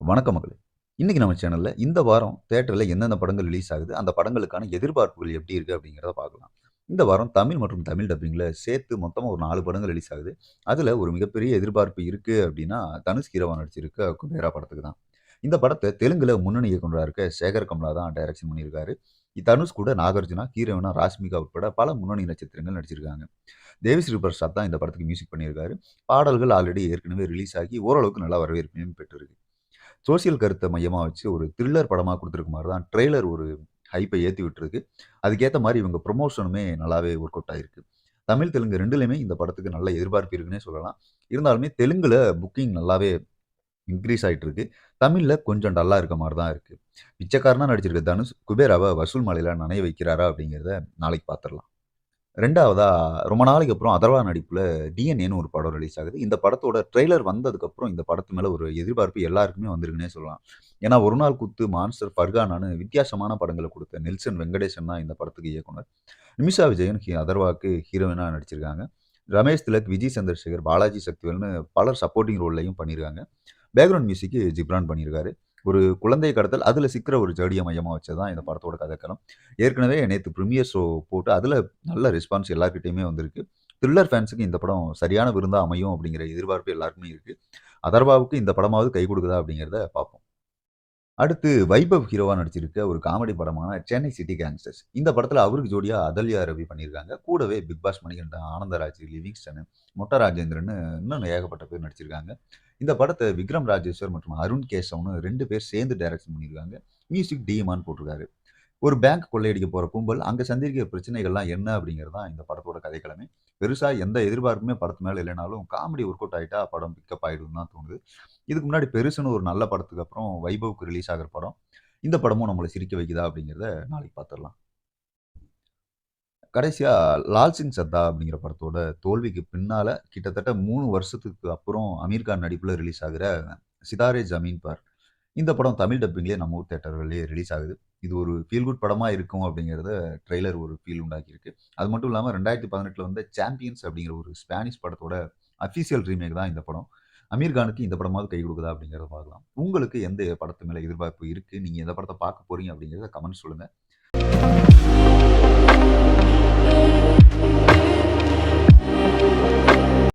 வணக்கம் மகளே! இன்னைக்கு நம்ம சேனல்ல இந்த வாரம் தியேட்டர்ல எந்தெந்த படங்கள் ரிலீஸ் ஆகுது, அந்த படங்களுக்கான எதிர்பார்ப்புகள் எப்படி இருக்கு அப்படிங்கிறத பார்க்கலாம். இந்த வாரம் தமிழ் மற்றும் தமிழ் டப்பிங்ல சேர்த்து மொத்தமா ஒரு 4 படங்கள் ரிலீஸ் ஆகுது. அதுல ஒரு மிகப்பெரிய எதிர்பார்ப்பு இருக்கு அப்படின்னா, தனுஷ் ஹீரோவா நடிச்சிருக்க குபேரா படத்துக்கு தான். இந்த படத்த தெலுங்குல முன்னணி இயக்குனரா இருக்க சேகர் கம்லா தான் டைரக்ஷன் பண்ணியிருக்காரு. தனுஷ் கூட நாகார்ஜுனா, ஹீரோயினா ராஷ்மிகா உட்பட பல முன்னணி நட்சத்திரங்கள் நடிச்சிருக்காங்க. தேவிஸ்ரீ பிரசாத் தான் இந்த படத்துக்கு மியூசிக் பண்ணியிருக்காரு. பாடல்கள் ஆல்ரெடி ஏற்கனவே ரிலீஸ் ஆகி ஓரளவுக்கு நல்ல வரவேற்பையும் பெற்றிருக்கு. சோசியல் கருத்த மையமா வச்சு ஒரு த்ரில்லர் படமா குடுத்திருக்க மாரி தான் ட்ரெய்லர் ஒரு ஹைப்ப ஏத்தி விட்டுருக்கு. அதுக்கேத்த மாரி இவங்க ப்ரமோஷனுமே நல்லாவே ஒர்க் அவுட் ஆயிருக்கு. தமிழ், தெலுங்கு 2லயுமே இந்த படத்துக்கு நல்ல எதிர்பார்ப்பு இருக்குன்னே சொல்லலாம். இருந்தாலுமே தெலுங்குல புக்கிங் நல்லாவே இன்கிரீஸ் ஆயிட்டு இருக்கு. தமிழ்ல கொஞ்சம் டல்லா இருக்க மாரி தான் இருக்கு. பிச்சைக்காரனா நடிச்சிருக்க தனுஷ், குபேராவ வசூல் மலையில நனைய வைக்கிறாரா? அப்படிங்கிறத நாளைக்கு பார்த்துரலாம். 2வதா ரொம்ப நாளைக்கு அப்புறம் அதர்வா நடிப்புல டிஎன்ஏன்னு ஒரு படம் ரிலீஸ் ஆகுது. இந்த படத்தோட ட்ரெய்லர் வந்ததுக்கப்புறம் இந்த படத்து மேல ஒரு எதிர்பார்ப்பு எல்லாருக்குமே வந்திருக்குன்னே சொல்லலாம். ஏன்னா, ஒரு நாள் குத்து, மான்ஸ்டர், ஃபர்கானான்னு வித்தியாசமான படங்கள குடுத்த நெல்சன் வெங்கடேசன் தான் இந்த படத்துக்கு இயக்குனர். நிமிஷா விஜயன் அதர்வாக்கு ஹீரோயினா நடிச்சிருக்காங்க. ரமேஷ் திலக், விஜய் சந்திரசேகர், பாலாஜி சக்திவேல்னு பலர் சப்போர்ட்டிங் ரோல்லயும் பண்ணியிருக்காங்க. பேக்கிரவுண்ட் மியூசிக் ஜிப்ரான் பண்ணியிருக்காரு. ஒரு குழந்தை கடத்தல், அதில சிக்குற ஒரு ஜோடிய மையமா வச்சது தான் இந்த படத்தோட கதைக்களம். ஏற்கனவே நேத்து பிரீமியர் ஷோ போட்டு அதில நல்ல ரெஸ்பான்ஸ் எல்லார்கிட்டயுமே வந்திருக்கு. த்ரில்லர் ஃபேன்ஸுக்கு இந்த படம் சரியான விருந்தா அமையும் அப்படிங்கிற எதிர்பார்ப்பு எல்லாருக்குமே இருக்கு. அதர்வாவுக்கு இந்த படமாவது கை கொடுக்குதா அப்படிங்கிறத பார்ப்போம். அடுத்து வைபவ் ஹீரோவா நடிச்சிருக்க ஒரு காமெடி படமான சென்னை சிட்டி கேங்ஸ்டர்ஸ். இந்த படத்துல அவருக்கு ஜோடியா அகல்யா ரவி பண்ணியிருக்காங்க. கூடவே பிக் பாஸ் மணிகண்டன், ஆனந்தராஜ், லிவிங்ஸ்டன், மொட்ட ராஜேந்திரன்னு இன்னும் ஏகப்பட்ட பேர் நடிச்சிருக்காங்க. இந்த படத்த விக்ரம் ராஜேஸ்வர் மற்றும் அருண் கேசவ்னு 2 பேர் சேர்ந்து டைரக்ஷன் பண்ணியிருக்காங்க. Music D. இமான் போட்டிருக்காரு. ஒரு பேங்க் கொள்ளையடிக்க போற கும்பல், அங்க சந்திக்கிற பிரச்சனைகள்லாம் என்ன அப்படிங்கிறது தான் இந்த படத்தோட கதைக்களமே. பெருசா எந்த எதிர்பார்ப்புமே படத்து மேல இல்லனாலும், காமெடி ஒர்க் அவுட் ஆயிட்டா படம் பிக்கப் ஆயிடும்னு தான் தோணுது. இதுக்கு முன்னாடி பெருசுன்னு ஒரு நல்ல படத்துக்கு அப்புறம் வைபவ்க்கு ரிலீஸ் ஆகுற படம். இந்த படமும் நம்மள சிரிக்க வைக்குதா அப்படிங்கிறத நாளைக்கு பார்த்துரலாம். கடைசியா லால் சிங் சத்தா அப்படிங்கிற படத்தோட தோல்விக்கு பின்னால கிட்டத்தட்ட 3 வருஷத்துக்கு அப்புறம் அமீர் கான் நடிப்புல ரிலீஸ் ஆகுற சிதாரே ஜமீன் பர். இந்த படம் தமிழ் டப்பிங்லயே நம்ம ஊர் தியேட்டர்கள்லயே ரிலீஸ் ஆகுது. இது ஒரு ஃபீல் குட் படமா இருக்கும் அப்படிங்கிறத ட்ரெய்லர் ஒரு ஃபீல் உண்டாக்கியிருக்கு. அது மட்டும் இல்லாம 2018ல வந்த சாம்பியன்ஸ் அப்படிங்கிற ஒரு ஸ்பானிஷ் படத்தோட அஃபிஷியல் ரீமேக் தான் இந்த படம். அமீர் கானுக்கு இந்த படமாவது கை கொடுக்குதா அப்படிங்கிறத பார்க்கலாம். உங்களுக்கு எந்த படத்து மேல எதிர்பார்ப்பு இருக்கு? நீங்க எந்த படத்த பார்க்க போறீங்க அப்படிங்கிறத கமெண்ட் சொல்லுங்க.